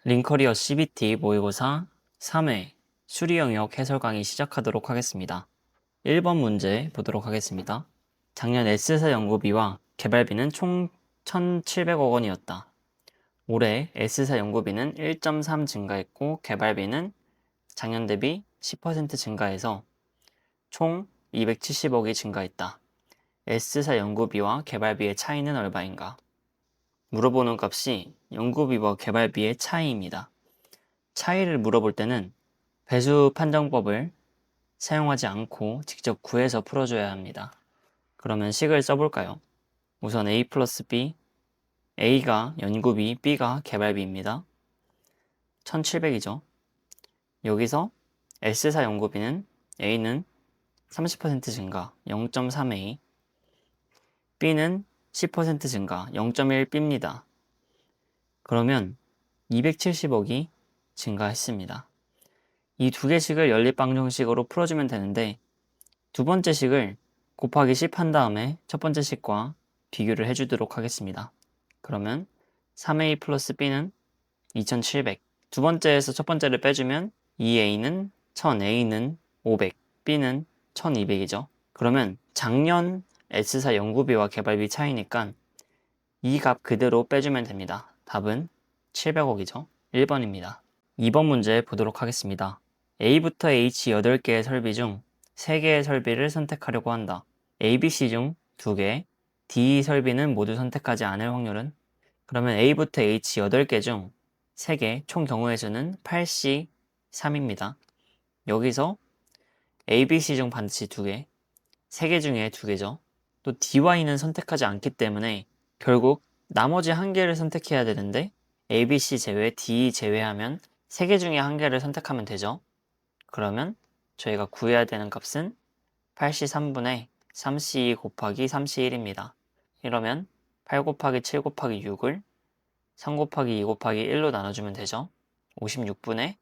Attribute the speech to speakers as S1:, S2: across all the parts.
S1: 링커리어 CBT 모의고사 3회 수리 영역 해설 강의 시작하도록 하겠습니다. 1번 문제 보도록 하겠습니다. 작년 S사 연구비와 개발비는 총 1,700억 원이었다. 올해 S사 연구비는 1.3 증가했고 개발비는 작년 대비 10% 증가해서 총 270억이 증가했다. S사 연구비와 개발비의 차이는 얼마인가? 물어보는 값이 연구비와 개발비의 차이입니다. 차이를 물어볼 때는 배수 판정법을 사용하지 않고 직접 구해서 풀어줘야 합니다. 그러면 식을 써볼까요? 우선 A 플러스 B, A가 연구비, B가 개발비입니다. 1700이죠. 여기서 S사 연구비는 A는 30% 증가, 0.3A, B는 10% 증가, 0.1B입니다. 그러면 270억이 증가했습니다. 이 두 개식을 연립방정식으로 풀어주면 되는데 두 번째 식을 곱하기 10 한 다음에 첫 번째 식과 비교를 해주도록 하겠습니다. 그러면 3A 플러스 B는 2700. 두 번째에서 첫 번째를 빼주면 2A는 1000, A는 500, B는 1200이죠. 그러면 작년 S사 연구비와 개발비 차이니까 이 값 그대로 빼주면 됩니다. 답은 700억이죠. 1번입니다. 2번 문제 보도록 하겠습니다. A부터 H 8개의 설비 중 3개의 설비를 선택하려고 한다. A, B, C 중 2개, D 설비는 모두 선택하지 않을 확률은? 그러면 A부터 H 8개 중 3개, 총 경우의 수는 8C 3입니다. 여기서 A, B, C 중 반드시 2개, 3개 중에 2개죠. 또 D와 E는 선택하지 않기 때문에 결국 나머지 1개를 선택해야 되는데 A, B, C 제외, D 제외하면 3개 중에 1개를 선택하면 되죠. 그러면 저희가 구해야 되는 값은 8C3분의 3C2 곱하기 3C1입니다. 이러면 8 곱하기 7 곱하기 6을 3 곱하기 2 곱하기 1로 나눠주면 되죠. 56분의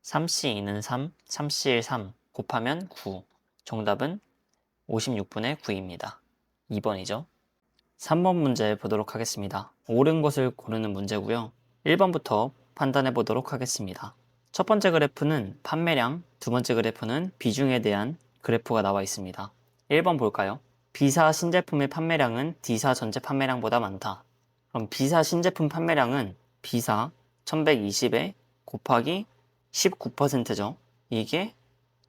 S1: 3C2는 3, 3C1 3 곱하면 9. 정답은 56분의 9입니다. 2번이죠. 3번 문제 보도록 하겠습니다. 옳은 것을 고르는 문제고요. 1번부터 판단해 보도록 하겠습니다. 첫 번째 그래프는 판매량, 두 번째 그래프는 비중에 대한 그래프가 나와 있습니다. 1번 볼까요? B사 신제품의 판매량은 D사 전체 판매량보다 많다. 그럼 B사 신제품 판매량은 B사 1120에 곱하기 19%죠. 이게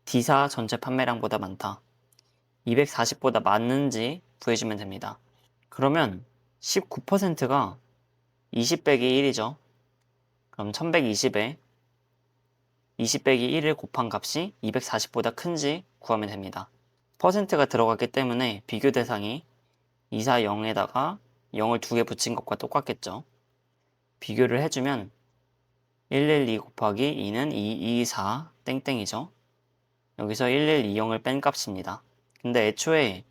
S1: D사 전체 판매량보다 많다. 240보다 많은지 구해주면 됩니다. 그러면 19%가 20 빼기 1이죠. 그럼 1120에 20 빼기 1을 곱한 값이 240보다 큰지 구하면 됩니다. 퍼센트가 들어갔기 때문에 비교 대상이 2, 4, 0에다가 0을 2개 붙인 것과 똑같겠죠. 비교를 해주면 112 곱하기 2는 224 땡땡이죠. 여기서 1120을 뺀 값입니다. 근데 애초에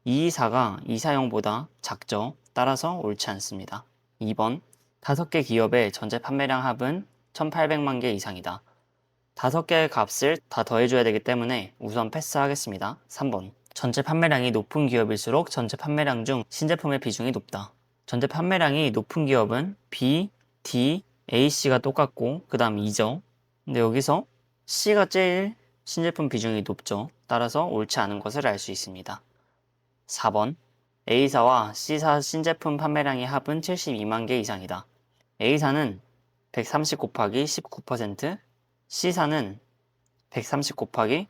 S1: 224가 240보다 작죠. 따라서 옳지 않습니다. 2번 5개 기업의 전체 판매량 합은 1800만 개 이상이다. 5개의 값을 다 더해줘야 되기 때문에 우선 패스하겠습니다. 3번 전체 판매량이 높은 기업일수록 전체 판매량 중 신제품의 비중이 높다. 전체 판매량이 높은 기업은 B, D, A, C가 똑같고 그 다음 2죠. 근데 여기서 C가 제일 신제품 비중이 높죠. 따라서 옳지 않은 것을 알 수 있습니다. 4번 A사와 C사 신제품 판매량의 합은 72만 개 이상이다. A사는 130 곱하기 19%, C사는 130 곱하기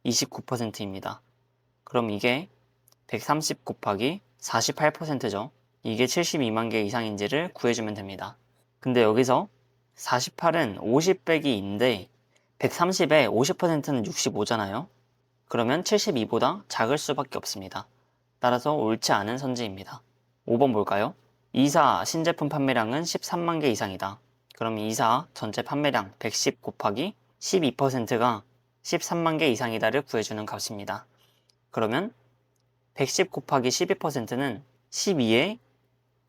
S1: 29%입니다. 그럼 이게 130 곱하기 48%죠. 이게 72만 개 이상인지를 구해주면 됩니다. 근데 여기서 48은 50 빼기 2인데 130에 50%는 65잖아요. 그러면 72보다 작을 수밖에 없습니다. 따라서 옳지 않은 선지입니다. 5번 볼까요? 2사 신제품 판매량은 13만 개 이상이다. 그럼 2사 전체 판매량 110 곱하기 12%가 13만 개 이상이다를 구해주는 값입니다. 그러면 110 곱하기 12%는 12의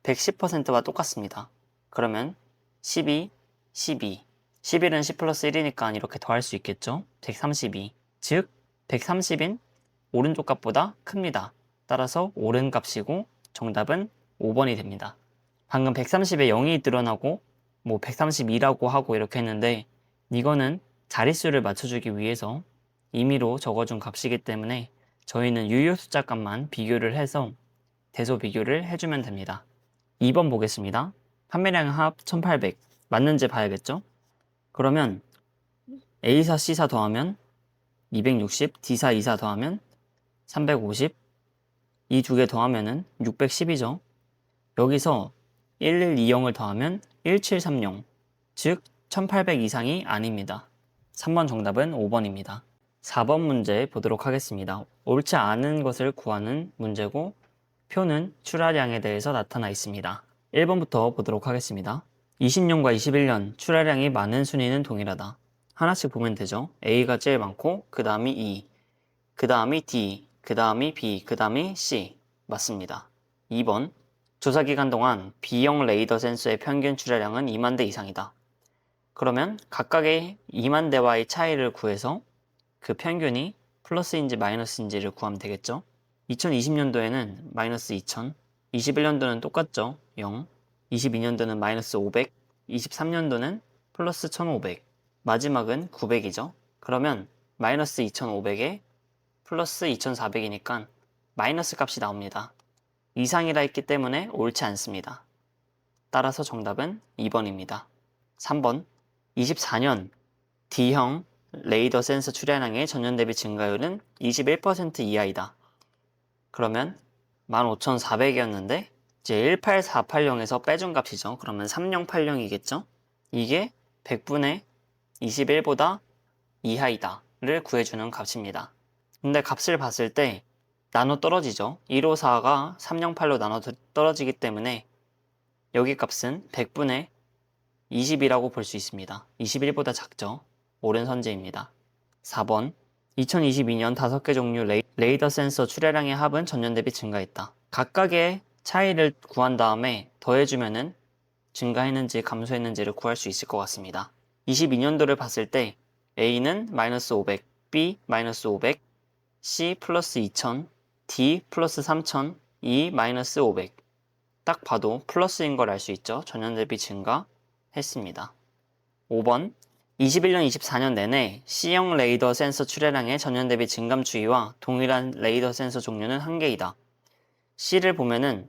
S1: 110%와 똑같습니다. 그러면 12, 12. 11은 10 플러스 1이니까 이렇게 더할 수 있겠죠? 132. 즉 130인 오른쪽 값보다 큽니다. 따라서 옳은 값이고 정답은 5번이 됩니다. 방금 130에 0이 늘어나고 뭐 132라고 하고 이렇게 했는데 이거는 자릿수를 맞춰주기 위해서 임의로 적어준 값이기 때문에 저희는 유효 숫자 값만 비교를 해서 대소 비교를 해주면 됩니다. 2번 보겠습니다. 판매량 합 1800 맞는지 봐야겠죠? 그러면 A사 C사 더하면 260, D사 E사 더하면 350, 이 두 개 더하면은 610이죠. 여기서 1120을 더하면 1730, 즉 1800 이상이 아닙니다. 3번 정답은 5번입니다. 4번 문제 보도록 하겠습니다. 옳지 않은 것을 구하는 문제고 표는 출하량에 대해서 나타나 있습니다. 1번부터 보도록 하겠습니다. 20년과 21년 출하량이 많은 순위는 동일하다. 하나씩 보면 되죠. A가 제일 많고 그 다음이 E, 그 다음이 D, 그 다음이 B, 그 다음이 C. 맞습니다. 2번 조사기간 동안 B형 레이더 센서의 평균 출하량은 2만 대 이상이다. 그러면 각각의 2만 대와의 차이를 구해서 그 평균이 플러스인지 마이너스인지를 구하면 되겠죠. 2020년도에는 마이너스 2000, 21년도는 똑같죠. 0, 22년도는 마이너스 500, 23년도는 플러스 1500, 마지막은 900이죠. 그러면 마이너스 2500에 플러스 2400이니까 마이너스 값이 나옵니다. 이상이라 했기 때문에 옳지 않습니다. 따라서 정답은 2번입니다. 3번 24년 D형 레이더 센서 출하량의 전년 대비 증가율은 21% 이하이다. 그러면 15400이었는데 이제 18480에서 빼준 값이죠. 그러면 3080이겠죠. 이게 100분의 21보다 이하이다를 구해주는 값입니다. 근데 값을 봤을 때 나눠 떨어지죠. 154가 308로 나눠 떨어지기 때문에 여기 값은 100분의 20이라고 볼 수 있습니다. 21보다 작죠. 옳은 선제입니다. 4번 2022년 5개 종류 레이더 센서 출하량의 합은 전년 대비 증가했다. 각각의 차이를 구한 다음에 더해주면은 증가했는지 감소했는지를 구할 수 있을 것 같습니다. 22년도를 봤을 때 A는 마이너스 500, B 마이너스 500, C 플러스 2000, D 플러스 3000, E 마이너스 500. 딱 봐도 플러스인 걸 알 수 있죠. 전년 대비 증가했습니다. 5번 21년 24년 내내 C형 레이더 센서 출하량의 전년 대비 증감 추이와 동일한 레이더 센서 종류는 한 개이다. C를 보면은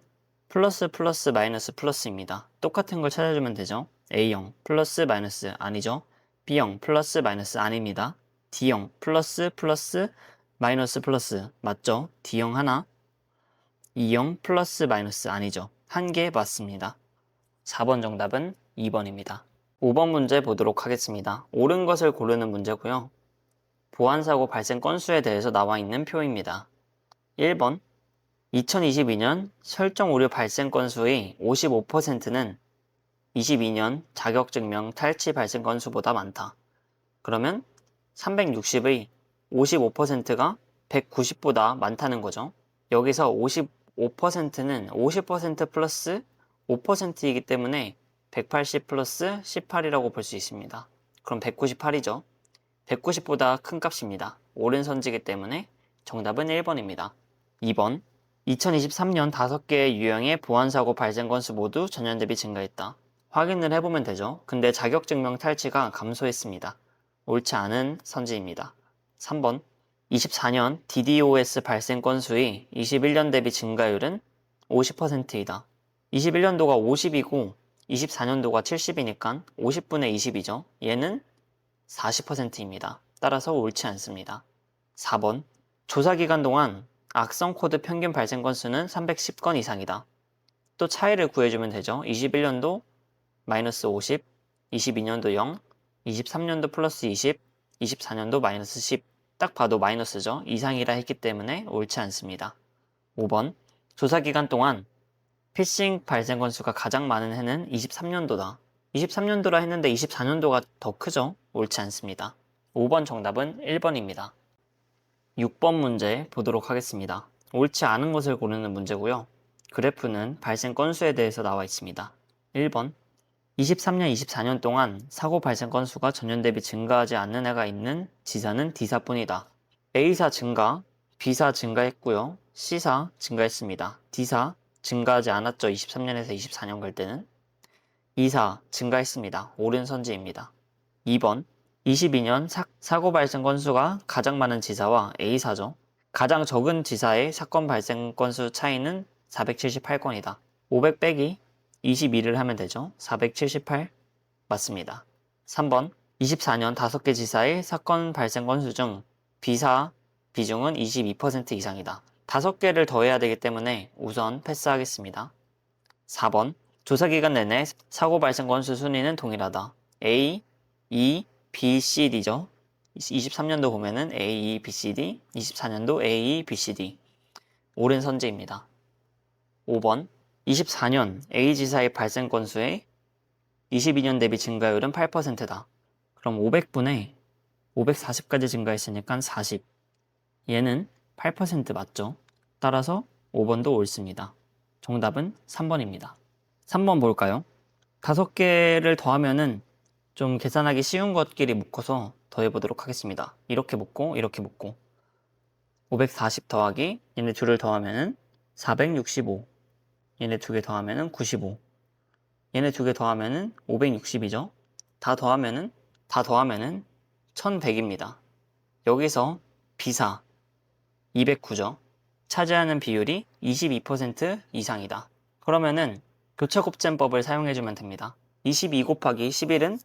S1: 플러스 플러스 마이너스 플러스입니다. 똑같은 걸 찾아주면 되죠. A형 플러스 마이너스 아니죠. B형 플러스 마이너스 아닙니다. D형 플러스 플러스 마이너스 플러스 맞죠? D형 하나. E형 플러스 마이너스 아니죠. 한 개 맞습니다. 4번 정답은 2번입니다. 5번 문제 보도록 하겠습니다. 옳은 것을 고르는 문제고요. 보안사고 발생 건수에 대해서 나와 있는 표입니다. 1번 2022년 설정 오류 발생 건수의 55%는 22년 자격증명 탈취 발생 건수보다 많다. 그러면 360의 55%가 190보다 많다는 거죠. 여기서 55%는 50% 플러스 5%이기 때문에 180 플러스 18이라고 볼 수 있습니다. 그럼 198이죠. 190보다 큰 값입니다. 옳은 선지이기 때문에 정답은 1번입니다. 2번 2023년 5개의 유형의 보안사고 발생 건수 모두 전년 대비 증가했다. 확인을 해보면 되죠. 근데 자격증명 탈취가 감소했습니다. 옳지 않은 선지입니다. 3번 24년 DDoS 발생 건수의 21년 대비 증가율은 50%이다. 21년도가 50이고 24년도가 70이니까 50분의 20이죠. 얘는 40%입니다. 따라서 옳지 않습니다. 4번 조사기간 동안 악성 코드 평균 발생 건수는 310건 이상이다. 또 차이를 구해주면 되죠. 21년도 마이너스 50, 22년도 0, 23년도 플러스 20, 24년도 마이너스 10. 딱 봐도 마이너스죠. 이상이라 했기 때문에 옳지 않습니다. 5번 조사기간 동안 피싱 발생 건수가 가장 많은 해는 23년도다. 23년도라 했는데 24년도가 더 크죠? 옳지 않습니다. 5번 정답은 1번입니다. 6번 문제 보도록 하겠습니다. 옳지 않은 것을 고르는 문제고요. 그래프는 발생 건수에 대해서 나와 있습니다. 1번 23년, 24년 동안 사고 발생 건수가 전년 대비 증가하지 않는 해가 있는 G사는 D사뿐이다. A사 증가, B사 증가했고요. C사 증가했습니다. D사 증가하지 않았죠. 23년에서 24년 갈 때는. 24 증가했습니다. 옳은 선지입니다. 2번 22년 사고 발생 건수가 가장 많은 지사와 A사죠. 가장 적은 지사의 사건 발생 건수 차이는 478건이다. 500 빼기 22를 하면 되죠. 478 맞습니다. 3번 24년 5개 지사의 사건 발생 건수 중 B사 비중은 22% 이상이다. 5개를 더해야 되기 때문에 우선 패스하겠습니다. 4번 조사기간 내내 사고 발생 건수 순위는 동일하다. A, E, B, C, D죠. 23년도 보면은 A, E, B, C, D, 24년도 A, E, B, C, D. 옳은 선지입니다. 5번 24년 A지사의 발생 건수의 22년 대비 증가율은 8%다. 그럼 500분에 540까지 증가했으니까 40. 얘는 8% 맞죠? 따라서 5번도 옳습니다. 정답은 3번입니다. 3번 볼까요? 5개를 더하면은 좀 계산하기 쉬운 것끼리 묶어서 더해보도록 하겠습니다. 이렇게 묶고 이렇게 묶고 540 더하기 얘네 둘을 더하면은 465. 얘네 두 개 더하면은 95. 얘네 두 개 더하면은 560이죠. 다 더하면은 1100입니다. 여기서 B사 209죠. 차지하는 비율이 22% 이상이다. 그러면은 교차곱셈법을 사용해주면 됩니다. 22 곱하기 11은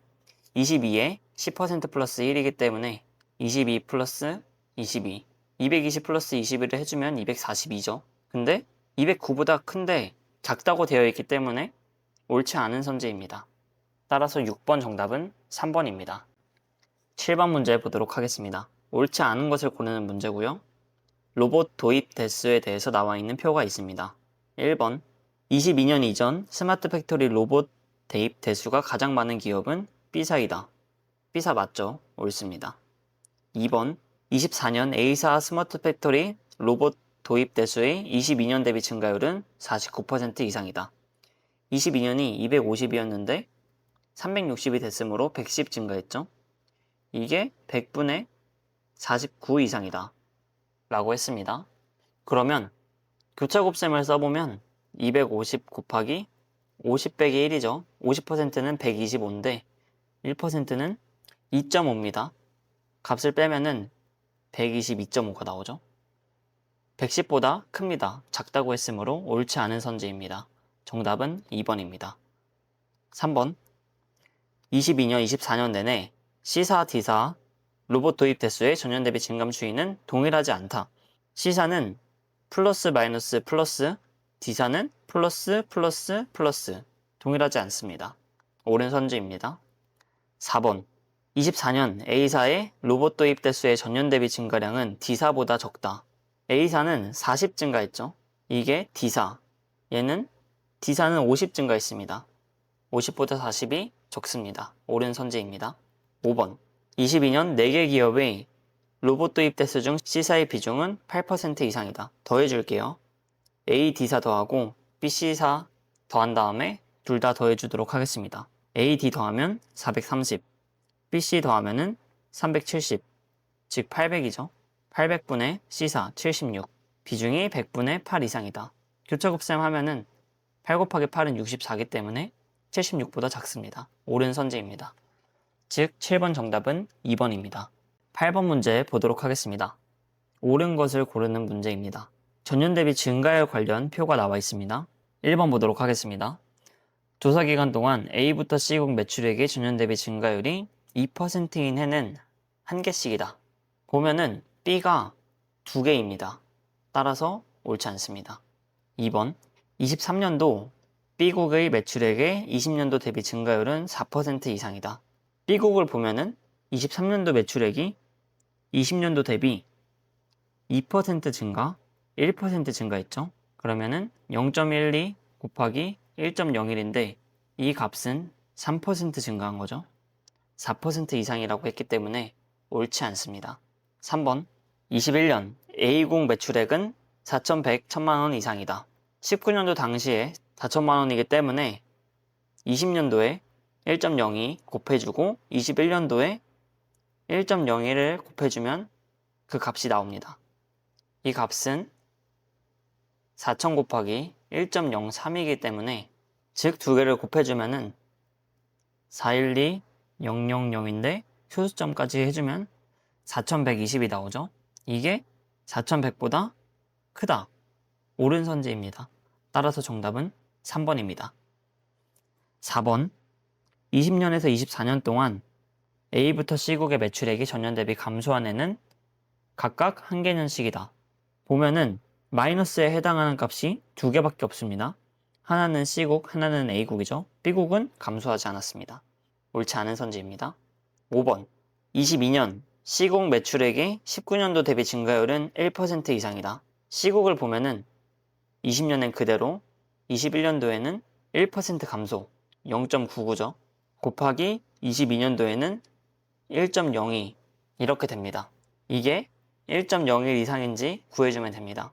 S1: 22에 10% 플러스 1이기 때문에 22 플러스 22 220 플러스 21을 해주면 242죠. 근데 209보다 큰데 작다고 되어 있기 때문에 옳지 않은 선지입니다. 따라서 6번 정답은 3번입니다. 7번 문제 보도록 하겠습니다. 옳지 않은 것을 고르는 문제고요. 로봇 도입 대수에 대해서 나와 있는 표가 있습니다. 1번 22년 이전 스마트 팩토리 로봇 대입 대수가 가장 많은 기업은 B사이다. B사 맞죠? 옳습니다. 2번 24년 A사 스마트 팩토리 로봇 도입 대수의 22년 대비 증가율은 49% 이상이다. 22년이 250이었는데 360이 됐으므로 110 증가했죠. 이게 100분의 49 이상이다. 라고 했습니다. 그러면 교차곱셈을 써보면 250 곱하기 50 빼기 1이죠. 50%는 125인데 1%는 2.5입니다. 값을 빼면은 122.5가 나오죠. 110보다 큽니다. 작다고 했으므로 옳지 않은 선지입니다. 정답은 2번입니다. 3번 22년, 24년 내내 C사, D사 로봇 도입 대수의 전년 대비 증감 추이는 동일하지 않다. C사는 플러스 마이너스 플러스, D사는 플러스 플러스 플러스 동일하지 않습니다. 옳은 선지입니다. 4번 24년 A사의 로봇 도입 대수의 전년 대비 증가량은 D사보다 적다. A사는 40 증가했죠. 이게 D사. 얘는 D사는 50 증가했습니다. 50보다 40이 적습니다. 옳은 선지입니다. 5번 22년 4개 기업의 로봇 도입 대수 중 C사의 비중은 8% 이상이다. 더해줄게요. A, D사 더하고 B, C사 더한 다음에 둘 다 더해주도록 하겠습니다. A, D 더하면 430, B, C 더하면은 370, 즉 800이죠. 800분의 C사 76, 비중이 100분의 8 이상이다. 교차곱셈 하면은 8 곱하기 8은 64이기 때문에 76보다 작습니다. 옳은 선지입니다. 즉 7번 정답은 2번입니다. 8번 문제 보도록 하겠습니다. 옳은 것을 고르는 문제입니다. 전년 대비 증가율 관련 표가 나와 있습니다. 1번 보도록 하겠습니다. 조사기간 동안 A부터 C국 매출액의 전년 대비 증가율이 2%인 해는 1개씩이다. 보면은 B가 2개입니다. 따라서 옳지 않습니다. 2번 23년도 B국의 매출액의 20년도 대비 증가율은 4% 이상이다. B국을 보면은 23년도 매출액이 20년도 대비 2% 증가, 1% 증가했죠. 그러면은 0.12 곱하기 1.01인데 이 값은 3% 증가한 거죠. 4% 이상이라고 했기 때문에 옳지 않습니다. 3번 21년 A국 매출액은 4,100, 1,000만원 이상이다. 19년도 당시에 4,000만원이기 때문에 20년도에 1.02 곱해주고 21년도에 1.01을 곱해주면 그 값이 나옵니다. 이 값은 4,000 곱하기 1.03이기 때문에 즉 두 개를 곱해주면은 412000인데 효수점까지 해주면 4120이 나오죠. 이게 4100보다 크다. 옳은 선지입니다. 따라서 정답은 3번입니다. 4번 20년에서 24년 동안 A부터 C국의 매출액이 전년 대비 감소한 해는 각각 1개년씩이다. 보면은 마이너스에 해당하는 값이 두 개밖에 없습니다. 하나는 C국, 하나는 A국이죠. B국은 감소하지 않았습니다. 옳지 않은 선지입니다. 5번 22년 C국 매출액이 19년도 대비 증가율은 1% 이상이다. C국을 보면은 20년엔 그대로, 21년도에는 1% 감소, 0.99죠. 곱하기 22년도에는 1.02 이렇게 됩니다. 이게 1.01 이상인지 구해주면 됩니다.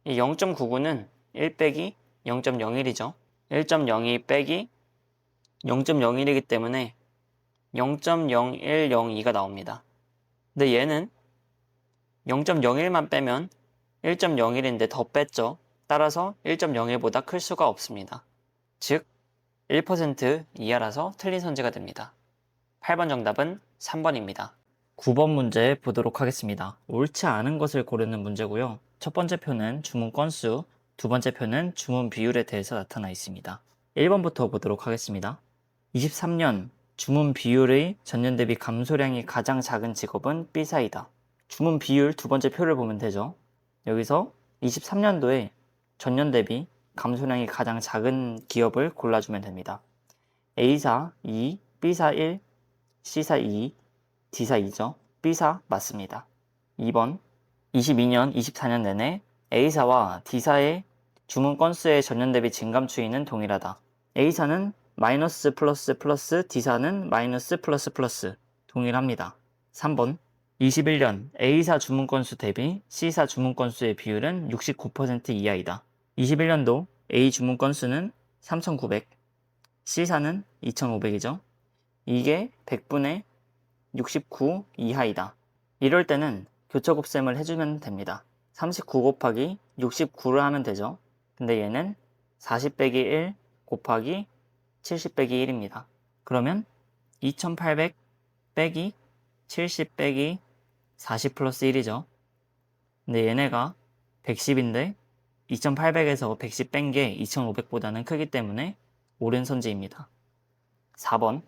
S1: 이 0.99는 1 빼기 0.01이죠. 1.02 빼기 0.01이기 때문에 0.0102가 나옵니다. 근데 얘는 0.01만 빼면 1.01인데 더 뺐죠. 따라서 1.01보다 클 수가 없습니다. 즉 1% 이하라서 틀린 선지가 됩니다. 8번 정답은 3번입니다. 9번 문제 보도록 하겠습니다. 옳지 않은 것을 고르는 문제고요. 첫 번째 표는 주문 건수, 두 번째 표는 주문 비율에 대해서 나타나 있습니다. 1번부터 보도록 하겠습니다. 23년 주문 비율의 전년 대비 감소량이 가장 작은 직업은 B사이다. 주문 비율 두 번째 표를 보면 되죠. 여기서 23년도에 전년 대비 감소량이 가장 작은 기업을 골라주면 됩니다. A사 2, B사 1, C사 2, D사 2죠. B사 맞습니다. 2번 22년, 24년 내내 A사와 D사의 주문 건수의 전년 대비 증감 추이는 동일하다. A사는 마이너스 플러스 플러스 D사는 마이너스 플러스 플러스 동일합니다. 3번 21년 A사 주문 건수 대비 C사 주문 건수의 비율은 69% 이하이다. 21년도 A 주문 건수는 3,900, C사는 2,500이죠. 이게 100분의 69 이하이다. 이럴 때는 교차곱셈을 해주면 됩니다. 39 곱하기 69를 하면 되죠. 근데 얘는 40 빼기 1 곱하기 70 빼기 1입니다. 그러면 2800 빼기 70 빼기 40 플러스 1이죠. 근데 얘네가 110인데 2800에서 110 뺀 게 2500보다는 크기 때문에 옳은 선지입니다. 4번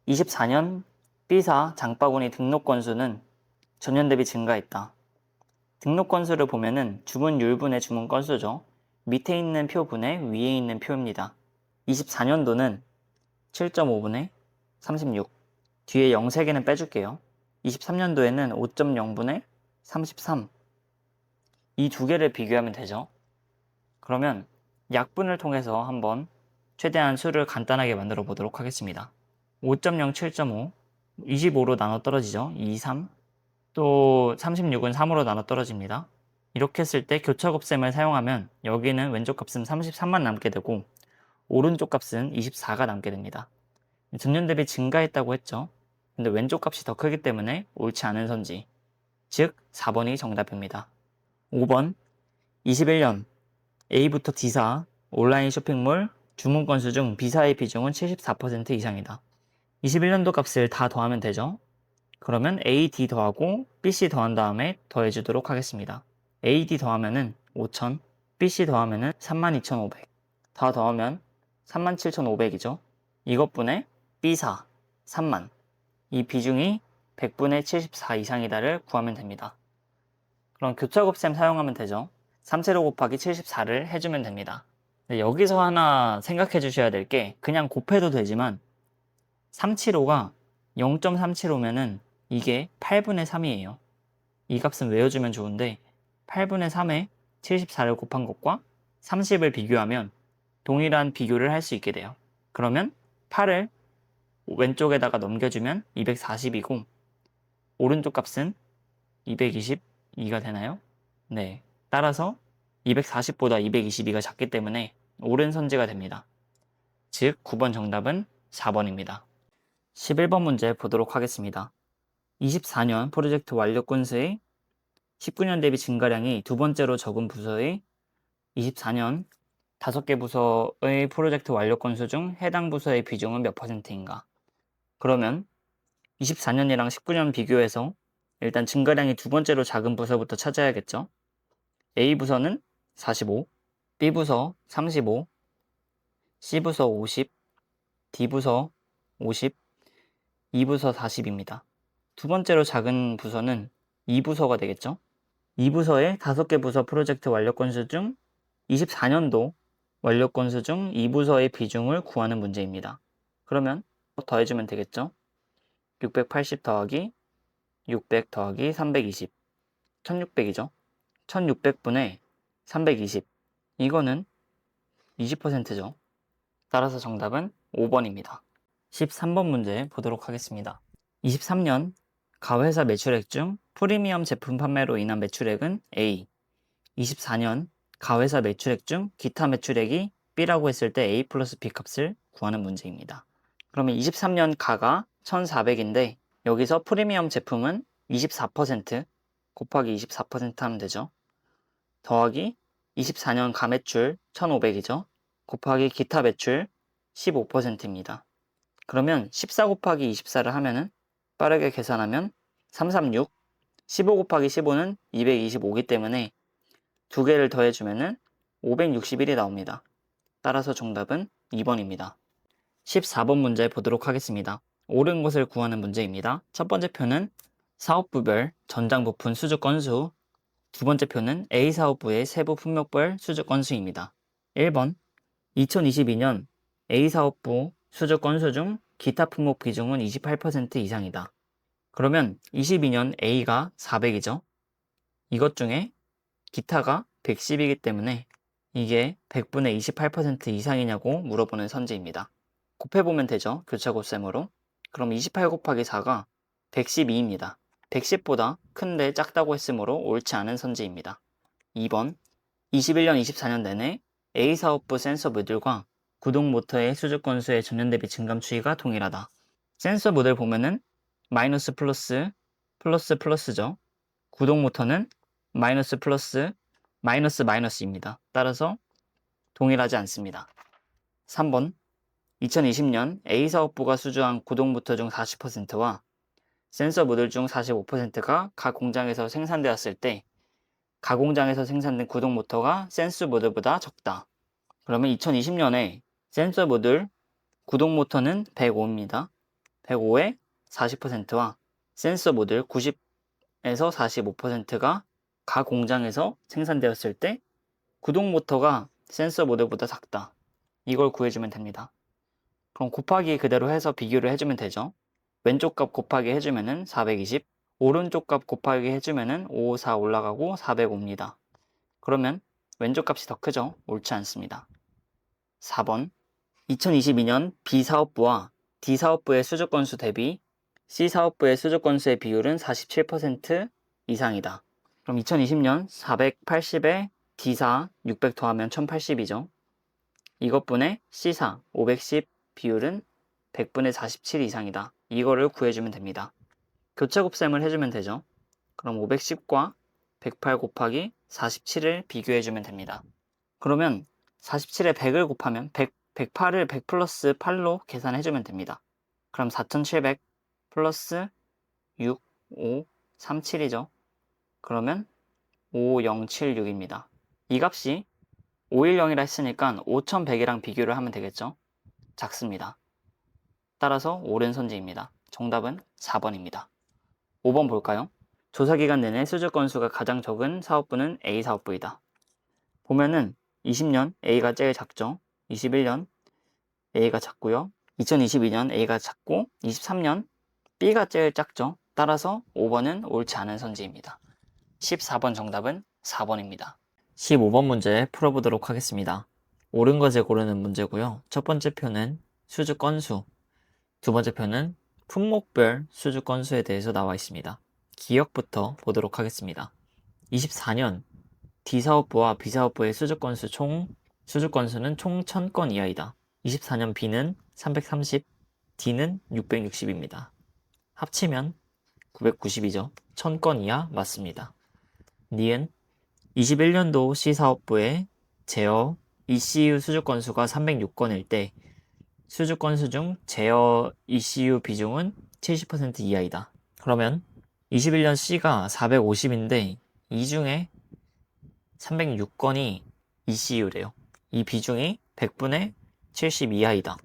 S1: 24년 B사 장바구니 등록 건수는 전년 대비 증가했다. 등록 건수를 보면은 주문율분의 주문 건수죠. 밑에 있는 표분의 위에 있는 표입니다. 24년도는 7.5분의 36, 뒤에 0 3개는 빼줄게요. 23년도에는 5.0분의 33, 이 두 개를 비교하면 되죠. 그러면 약분을 통해서 한번 최대한 수를 간단하게 만들어 보도록 하겠습니다. 5.0, 7.5, 25로 나눠 떨어지죠. 2, 3, 또 36은 3으로 나눠 떨어집니다. 이렇게 했을 때 교차곱셈을 사용하면 여기는 왼쪽 값은 33만 남게 되고 오른쪽 값은 24가 남게 됩니다. 전년 대비 증가했다고 했죠. 근데 왼쪽 값이 더 크기 때문에 옳지 않은 선지, 즉 4번이 정답입니다. 5번 21년 A부터 D사 온라인 쇼핑몰 주문 건수 중 B사의 비중은 74% 이상이다. 21년도 값을 다 더하면 되죠. 그러면 AD 더하고 BC 더한 다음에 더해주도록 하겠습니다. AD 더하면은 5,000, BC 더하면은 32,500, 다 더하면 37,500이죠. 이것분의 B사 3만, 이 비중이 100분의 74 이상이다를 구하면 됩니다. 그럼 교차곱셈 사용하면 되죠. 3세로 곱하기 74를 해주면 됩니다. 여기서 하나 생각해 주셔야 될 게 그냥 곱해도 되지만 375가 0.375면은 이게 8분의 3이에요. 이 값은 외워주면 좋은데 8분의 3에 74를 곱한 것과 30을 비교하면 동일한 비교를 할 수 있게 돼요. 그러면 8을 왼쪽에다가 넘겨주면 240이고 오른쪽 값은 222가 되나요? 네. 따라서 240보다 222가 작기 때문에 옳은 선지가 됩니다. 즉 9번 정답은 4번입니다. 11번 문제 보도록 하겠습니다. 24년 프로젝트 완료 건수의 19년 대비 증가량이 두 번째로 적은 부서의 24년 5개 부서의 프로젝트 완료 건수 중 해당 부서의 비중은 몇 %인가? 그러면 24년이랑 19년 비교해서 일단 증가량이 두 번째로 작은 부서부터 찾아야겠죠. A부서는 45, B부서 35, C부서 50, D부서 50, E부서 40입니다. 두 번째로 작은 부서는 2부서가 되겠죠. 2부서의 5개 부서 프로젝트 완료 건수 중 24년도 완료 건수 중 2부서의 비중을 구하는 문제입니다. 그러면 더해주면 되겠죠. 680 더하기 600 더하기 320 1600이죠. 1600분의 320 이거는 20%죠. 따라서 정답은 5번입니다. 13번 문제 보도록 하겠습니다. 23년 가회사 매출액 중 프리미엄 제품 판매로 인한 매출액은 A. 24년 가회사 매출액 중 기타 매출액이 B라고 했을 때 A 플러스 B 값을 구하는 문제입니다. 그러면 23년 가가 1400인데 여기서 프리미엄 제품은 24% 곱하기 24% 하면 되죠. 더하기 24년 가매출 1500이죠. 곱하기 기타 매출 15%입니다. 그러면 14 곱하기 24를 하면은 빠르게 계산하면 336, 15 곱하기 15는 225이기 때문에 두 개를 더해주면은 561이 나옵니다. 따라서 정답은 2번입니다. 14번 문제 보도록 하겠습니다. 옳은 것을 구하는 문제입니다. 첫 번째 표는 사업부별 전장 부품 수주 건수, 두 번째 표는 A 사업부의 세부 품목별 수주 건수입니다. 1번 2022년 A 사업부 수주 건수 중 기타 품목 비중은 28% 이상이다. 그러면 22년 A가 400이죠. 이것 중에 기타가 110이기 때문에 이게 100분의 28% 이상이냐고 물어보는 선지입니다. 곱해보면 되죠. 교차곱셈으로. 그럼 28 곱하기 4가 112입니다. 110보다 큰데 작다고 했으므로 옳지 않은 선지입니다. 2번 21년 24년 내내 A사업부 센서 모듈과 구동 모터의 수주 건수의 전년 대비 증감 추이가 동일하다. 센서 모듈 보면은 마이너스 플러스 플러스 플러스죠. 구동 모터는 마이너스 플러스 마이너스 마이너스입니다. 따라서 동일하지 않습니다. 3번 2020년 A사업부가 수주한 구동 모터 중 40%와 센서 모듈 중 45%가 각 공장에서 생산되었을 때 각 공장에서 생산된 구동 모터가 센서 모듈보다 적다. 그러면 2020년에 센서 모듈 구동 모터는 105입니다. 105의 40%와 센서 모듈 90에서 45%가 각 공장에서 생산되었을 때 구동 모터가 센서 모듈보다 작다. 이걸 구해주면 됩니다. 그럼 곱하기 그대로 해서 비교를 해주면 되죠. 왼쪽 값 곱하기 해주면은 420, 오른쪽 값 곱하기 해주면은 554 올라가고 405입니다. 그러면 왼쪽 값이 더 크죠? 옳지 않습니다. 4번 2022년 B사업부와 D사업부의 수주 건수 대비 C사업부의 수주 건수의 비율은 47% 이상이다. 그럼 2020년 480에 D사 600 더하면 1080이죠. 이것분의 C사 510 비율은 100분의 47 이상이다. 이거를 구해주면 됩니다. 교차곱셈을 해주면 되죠. 그럼 510과 108 곱하기 47을 비교해주면 됩니다. 그러면 47에 100을 곱하면 108을 100 플러스 8로 계산해주면 됩니다. 그럼 4700 플러스 6, 5, 37이죠. 그러면 5076입니다. 이 값이 510이라 했으니까 5100이랑 비교를 하면 되겠죠. 작습니다. 따라서 옳은 선지입니다. 정답은 4번입니다. 5번 볼까요? 조사기간 내내 수주 건수가 가장 적은 사업부는 A 사업부이다. 보면은 20년 A가 제일 작죠. 21년 A가 작고요. 2022년 A가 작고 23년 B가 제일 작죠. 따라서 5번은 옳지 않은 선지입니다. 14번 정답은 4번입니다. 15번 문제 풀어보도록 하겠습니다. 옳은 것을 고르는 문제고요. 첫 번째 표는 수주 건수, 두 번째 표는 품목별 수주 건수에 대해서 나와 있습니다. 기억부터 보도록 하겠습니다. 24년 D사업부와 B사업부의 수주 건수는 총 1000건 이하이다. 24년 B는 330, D는 660입니다. 합치면 990이죠. 1000건 이하 맞습니다. 니은 21년도 C사업부의 제어 ECU 수주 건수가 306건일 때 수주 건수 중 제어 ECU 비중은 70% 이하이다. 그러면 21년 C가 450인데 이 중에 306건이 ECU래요. 이 비중이 100분의 70 이하이다.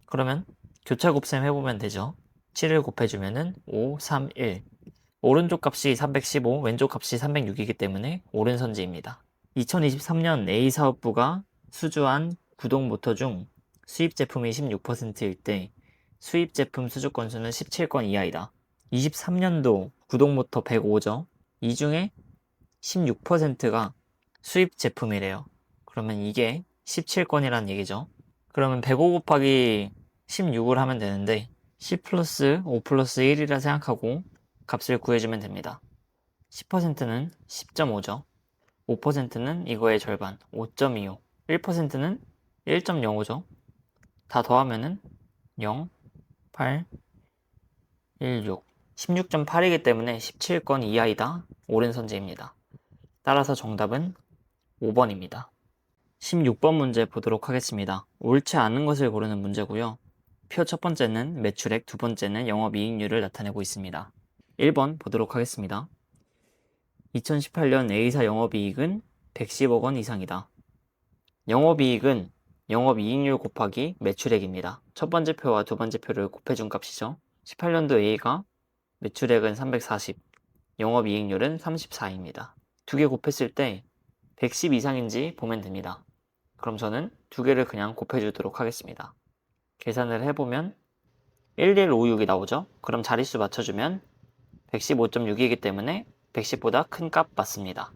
S1: 그러면 교차 곱셈 해보면 되죠. 7을 곱해주면은 5, 3, 1. 오른쪽 값이 315, 왼쪽 값이 306이기 때문에 오른선지입니다. 2023년 A사업부가 수주한 구동 모터 중 수입 제품이 16%일 때 수입 제품 수주 건수는 17건 이하이다. 23년도 구동 모터 105죠. 이 중에 16%가 수입 제품이래요. 그러면 이게 17건이란 얘기죠. 그러면 105 곱하기 16을 하면 되는데 10 플러스 5 플러스 1이라 생각하고 값을 구해주면 됩니다. 10%는 10.5죠. 5%는 이거의 절반, 5.25. 1%는 1.05죠. 다 더하면은 0, 8, 1, 6. 16.8이기 때문에 17건 이하이다. 옳은 선지입니다. 따라서 정답은 5번입니다. 16번 문제 보도록 하겠습니다. 옳지 않은 것을 고르는 문제고요. 표 첫 번째는 매출액, 두 번째는 영업이익률을 나타내고 있습니다. 1번 보도록 하겠습니다. 2018년 A사 영업이익은 110억 원 이상이다. 영업이익은 영업이익률 곱하기 매출액입니다. 첫 번째 표와 두 번째 표를 곱해준 값이죠. 18년도 A가 매출액은 340, 영업이익률은 34입니다. 두 개 곱했을 때 110 이상인지 보면 됩니다. 그럼 저는 두 개를 그냥 곱해주도록 하겠습니다. 계산을 해보면 1156이 나오죠? 그럼 자릿수 맞춰주면 115.6이기 때문에 110보다 큰 값 맞습니다.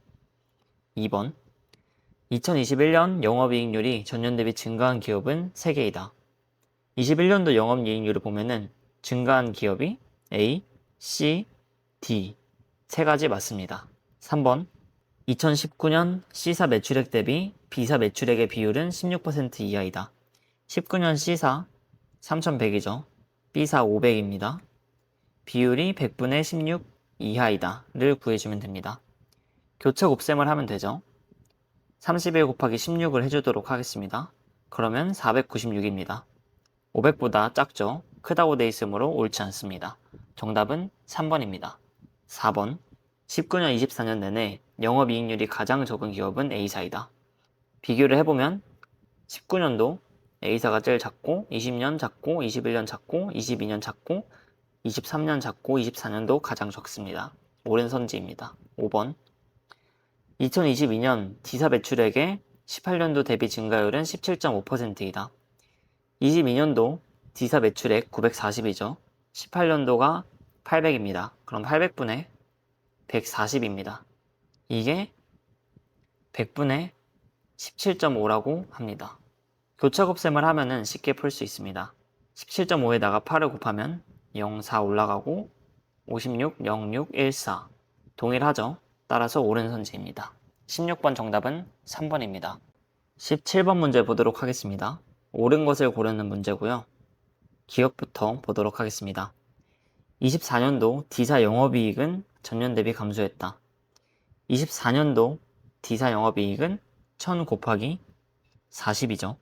S1: 2번 2021년 영업이익률이 전년 대비 증가한 기업은 3개이다. 21년도 영업이익률을 보면은 증가한 기업이 A, C, D 세 가지 맞습니다. 3번 2019년 C사 매출액 대비 B사 매출액의 비율은 16% 이하이다. 19년 C사 3100이죠. B사 500입니다. 비율이 100분의 16 이하이다 를 구해주면 됩니다. 교차 곱셈을 하면 되죠. 31 곱하기 16을 해주도록 하겠습니다. 그러면 496입니다. 500보다 작죠? 크다고 돼 있으므로 옳지 않습니다. 정답은 3번입니다. 4번 19년 24년 내내 영업이익률이 가장 적은 기업은 A사이다. 비교를 해보면 19년도 A사가 제일 작고 20년 작고 21년 작고 22년 작고 23년 작고 24년도 가장 적습니다. 옳은 선지입니다. 5번 2022년 D사 매출액의 18년도 대비 증가율은 17.5%이다. 22년도 D사 매출액 940이죠. 18년도가 800입니다. 그럼 800분의 140입니다. 이게 100분의 17.5라고 합니다. 교차 곱셈을 하면은 쉽게 풀 수 있습니다. 17.5에다가 8을 곱하면 0, 4 올라가고 56, 06, 14 동일하죠. 따라서 옳은 선지입니다. 16번 정답은 3번입니다. 17번 문제 보도록 하겠습니다. 옳은 것을 고르는 문제고요. 기억부터 보도록 하겠습니다. 24년도 D사 영업이익은 전년 대비 감소했다. 24년도 D사 영업이익은 1000 곱하기 40이죠.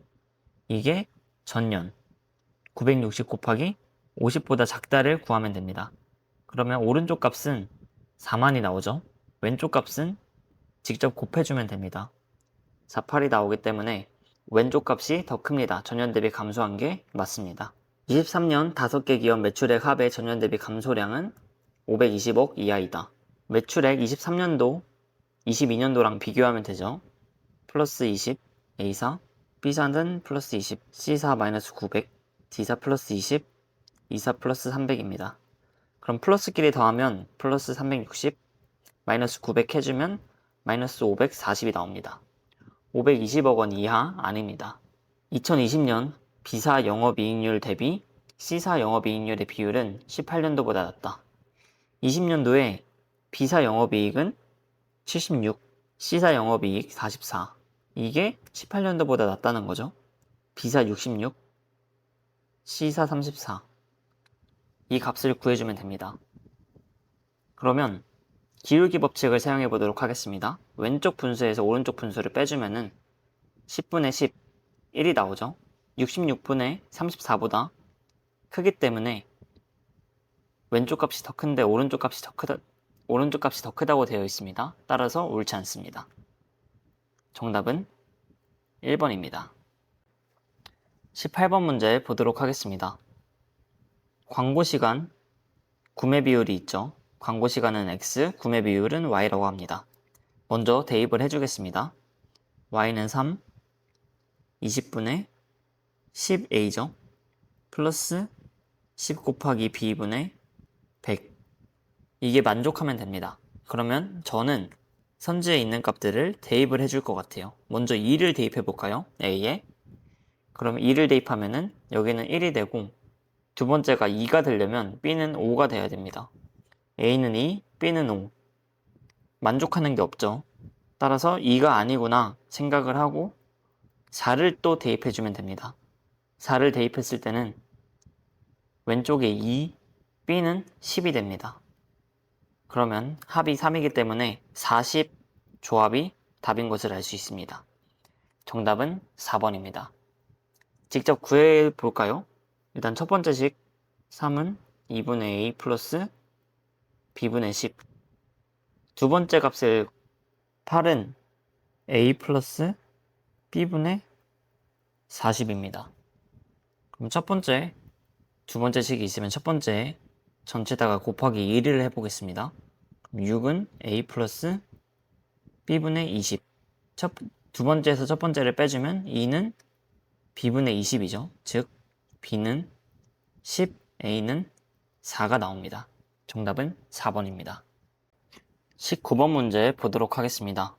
S1: 이게 전년 960 곱하기 50보다 작다를 구하면 됩니다. 그러면 오른쪽 값은 4만이 나오죠. 왼쪽 값은 직접 곱해주면 됩니다. 48이 나오기 때문에 왼쪽 값이 더 큽니다. 전년 대비 감소한 게 맞습니다. 23년 5개 기업 매출액 합의 전년 대비 감소량은 520억 이하이다. 매출액 23년도, 22년도랑 비교하면 되죠. 플러스 20, A사, B사는 플러스 20, C사 마이너스 900, D사 플러스 20, E사 플러스 300입니다. 그럼 플러스끼리 더하면 플러스 360, 마이너스 900 해주면 마이너스 540이 나옵니다. 520억 원 이하 아닙니다. 2020년 B사 영업이익률 대비 C사 영업이익률의 비율은 18년도보다 낮다. 20년도에 B사 영업이익은 76, C사 영업이익 44. 이게 18년도보다 낮다는 거죠. B사 66, C사 34. 이 값을 구해주면 됩니다. 그러면 기울기 법칙을 사용해 보도록 하겠습니다. 왼쪽 분수에서 오른쪽 분수를 빼주면은 10분의 10, 1이 나오죠. 66분의 34보다 크기 때문에 왼쪽 값이 더 큰데 오른쪽 값이 더 크다고 되어 있습니다. 따라서 옳지 않습니다. 정답은 1번입니다. 18번 문제 보도록 하겠습니다. 광고 시간, 구매 비율이 있죠. 광고 시간은 X, 구매 비율은 Y라고 합니다. 먼저 대입을 해주겠습니다. Y는 3, 20분의 10A죠. 플러스 10 곱하기 B분의 100. 이게 만족하면 됩니다. 그러면 저는 선지에 있는 값들을 대입을 해줄 것 같아요. 먼저 2를 대입해 볼까요? A에. 그럼 2를 대입하면은 여기는 1이 되고 두 번째가 2가 되려면 B는 5가 돼야 됩니다. A는 2, B는 5. 만족하는 게 없죠. 따라서 2가 아니구나 생각을 하고 4를 또 대입해주면 됩니다. 4를 대입했을 때는 왼쪽에 2, B는 10이 됩니다. 그러면 합이 3이기 때문에 40 조합이 답인 것을 알 수 있습니다. 정답은 4번입니다. 직접 구해 볼까요? 일단 첫 번째 식 3은 2분의 A 플러스 B분의 10. 두 번째 값을 8은 A 플러스 B분의 40입니다. 그럼 첫 번째, 두 번째 식이 있으면 첫 번째 전체다가 곱하기 1을 해보겠습니다. 그럼 6은 A 플러스 B분의 20. 두 번째에서 첫 번째를 빼주면 2는 B분의 20이죠. 즉 B는 10, A는 4가 나옵니다. 정답은 4번입니다. 19번 문제 보도록 하겠습니다.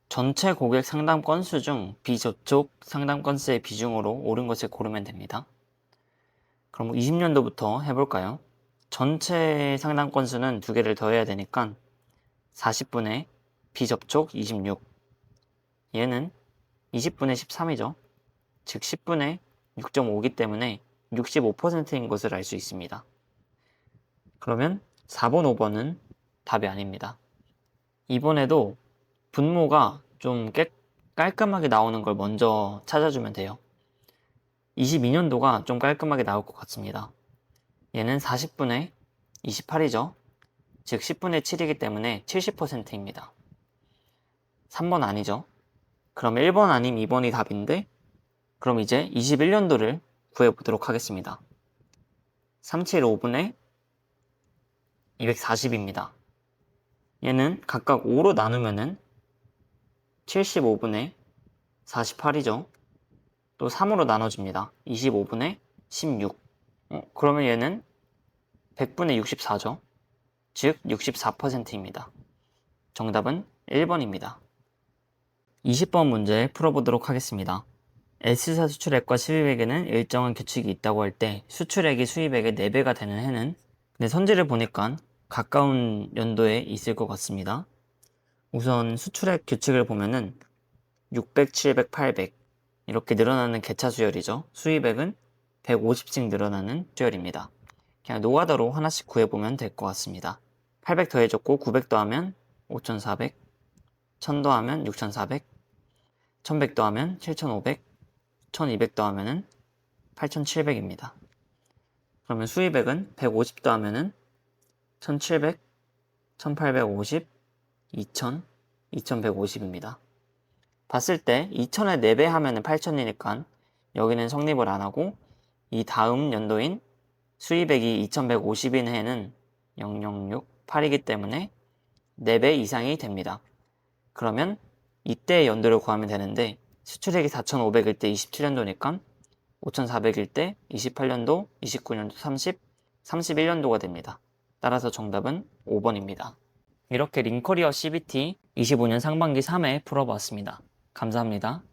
S1: 전체 고객 상담 건수 중 비저촉 상담 건수의 비중으로 옳은 것을 고르면 됩니다. 그럼 20년도부터 해볼까요? 전체 상담 건수는 두 개를 더해야 되니까 40분의 비접촉 26. 얘는 20분의 13이죠. 즉 10분의 6.5이기 때문에 65%인 것을 알 수 있습니다. 그러면 4번, 5번은 답이 아닙니다. 이번에도 분모가 좀 깔끔하게 나오는 걸 먼저 찾아주면 돼요. 22년도가 좀 깔끔하게 나올 것 같습니다. 얘는 40분의 28이죠. 즉 10분의 7이기 때문에 70%입니다. 3번 아니죠. 그럼 1번 아님 2번이 답인데 그럼 이제 21년도를 구해보도록 하겠습니다. 375분의 240입니다. 얘는 각각 5로 나누면은 75분의 48이죠. 또 3으로 나눠줍니다. 25분의 16. 그러면 얘는 100분의 64죠. 즉 64%입니다. 정답은 1번입니다. 20번 문제 풀어보도록 하겠습니다. S사 수출액과 수입액에는 일정한 규칙이 있다고 할 때 수출액이 수입액의 4배가 되는 해는 근데 선지를 보니까 가까운 연도에 있을 것 같습니다. 우선 수출액 규칙을 보면은 600, 700, 800 이렇게 늘어나는 개차 수열이죠. 수입액은 150씩 늘어나는 수열입니다. 그냥 노가다로 하나씩 구해보면 될 것 같습니다. 800 더해줬고 900 더하면 5400, 1000 더하면 6400, 1100 더하면 7500, 1200 더하면 8700입니다. 그러면 수입액은 150 더하면 1700, 1850, 2000, 2150입니다. 봤을 때 2000에 4배 하면 8000이니까 여기는 성립을 안 하고 이 다음 연도인 수입액이 2150인 해는 0068이기 때문에 4배 이상이 됩니다. 그러면 이때의 연도를 구하면 되는데 수출액이 4500일 때 27년도니까 5400일 때 28년도, 29년도 30, 31년도가 됩니다. 따라서 정답은 5번입니다. 이렇게 링커리어 CBT 25년 상반기 3회 풀어봤습니다. 감사합니다.